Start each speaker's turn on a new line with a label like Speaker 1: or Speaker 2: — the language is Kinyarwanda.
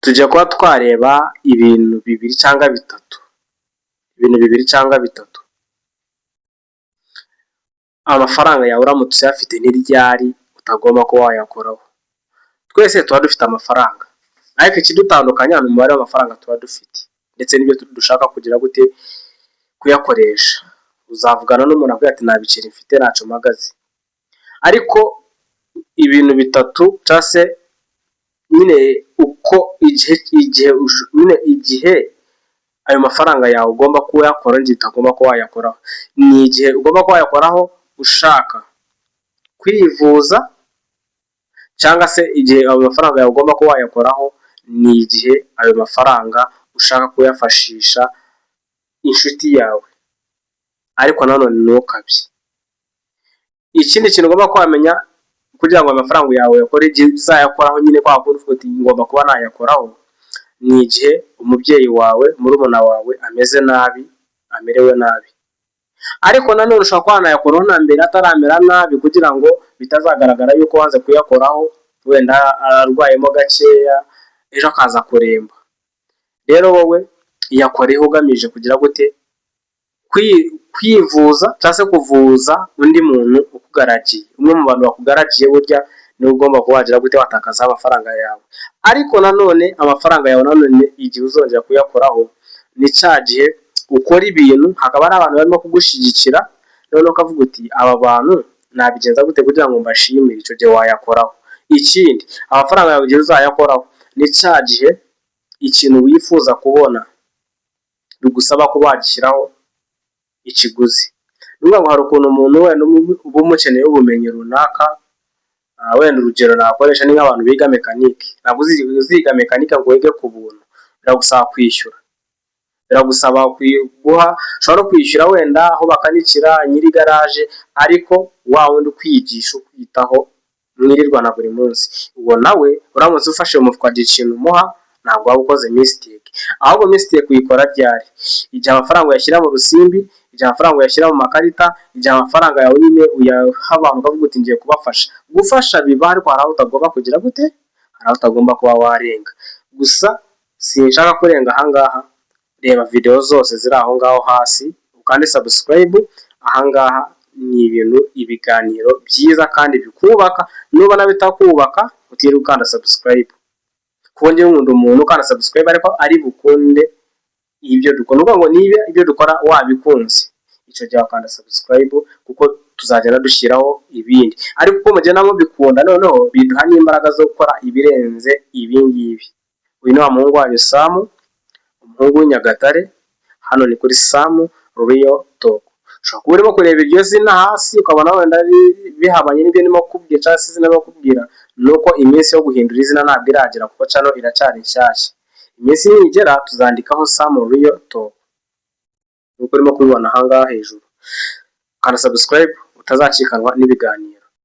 Speaker 1: tujya kuba twareba ibintu bibiri cyangwa bitatu. Amafaranga yawe uramutse uyafite n'iryari utagomba kuba wayakoraho. Twese tuba dufite amafaranga, ariko ikidutandukanya ni umubare w'amafaranga tuba dufite ndetse n'ibyo dushaka kugira gute kuyakoresha. Uzavugana n'umuntu avuga ati nta biceri mfite ntacyo mpagaze, ariko ibintu bitatu cyangwa se nyine uko igihe ayo mafaranga yawe ugomba kuyakora n'igihe utagomba kuba wayakoraho. Ni igihe ugomba kuba wayakoraho ushaka kwivuza, cyangwa se igihe ayo mafaranga yawe ugomba kuba wayakoraho ni igihe ayo mafaranga ushaka kuyafashisha inshuti yawe, ariko nanone ntukabye. Ikindi kintu ugomba kwamenya kugira ngo amafaranga yawe yakore igihe uzayakoraho nyine kwa kundi uvuga uti ngomba kuba nayakoraho, ni igihe umubyeyi wawe murumuna wawe ameze nabi, amerewe nabi. Ariko nanone ushobora kuba wanayakoraho na mbere ataramera nabi kugira ngo bitazagaragara yuko wanze kuyakoraho, wenda ararwayemo gakeya ejo akaza kuremba. Rero wowe iyakoreho ugamije kugira gute kwivuza cyangwa se kuvuza undi muntu ukugaragiye. Umwe mu bantu bakugaragiye burya niwe ugomba kuba wagira gute watakaza amafaranga yawe. Ariko nanone amafaranga yawe nanone igihe uzongera kuyakoraho ni cya gihe ukora ibintu hakaba hari abantu barimo kugushyigikira, noneho ukavuga uti aba bantu nabigenza gute kugira ngo mbashimire. Icyo gihe wayakoraho. Ikindi, amafaranga yawe igihe uzayakoraho ni cya gihe ikintu wifuza kubona bigusaba kuba wagishyiraho ikiguzi. Niyo ngo hari ukuntu umuntu wenda uba umukeneye ubumenyi runaka, wenda urugero nakoresha ni nk'abantu biga mekanike. Ntabwo uziga mekanike ngo wige ku buntu, biragusaba kwishyura, biragusaba guha, ushobora no kwishyura wenda aho bakanikira nyiri garaje, ariko wa wundi ukwigisha ukwitaho mwirirwa na buri munsi, ubwo nawe uramutse ufashe mu mufuka ikintu umuha ntabwo waba ukoze mistake. Ahubwo mistake uyikora ryari? Igihe amafaranga uyashyira mu rusimbi, igihe amafaranga uyashyira mu makarita, igihe amafaranga yawe nyine uyaha abantu ukavuga uti ngiye kubafasha. Gufasha biba, ariko hari aho utagomba kugira gute, hari aho utagomba kuba warenga. Gusa sinshaka kurenga ahangaha. Reba video zose ziri aho ngaho hasi ukande subscribe. Ahangaha ni ibiganiro byiza kandi bikubaka. Nubona bitakubaka utiri ukanda subscribe, kongera umuntu ukanda subscribe ariko ari bukunde ibyo dukora. Ngo niba ibyo dukora wabikunze, icyo gihe ukanda subscribe kuko tuzagenda dushyiraho ibindi. Ariko uko mugenda mubikunda noneho biduha n'imbaraga zo gukora ibirenze ibi ngibi. Uyu ni wa muhungu wanyu Sam, umuhungu w'Inyagatare. Hano ni kuri Sam Real Talk. Ushobora kuba urimo kureba iryo zina hasi ukabona wenda bihabanye n'ibyo ndimo kubwira cyangwa se izina bakubwira, nuko iminsi yo guhindura izina ntabwo iragera kuko cano iracyari nshyashya. Iminsi nigera tuzandikaho Sam Real Talk nuko urimo kubibona ahangaha hejuru. Kana subscribe utazacikanwa n'ibiganiro.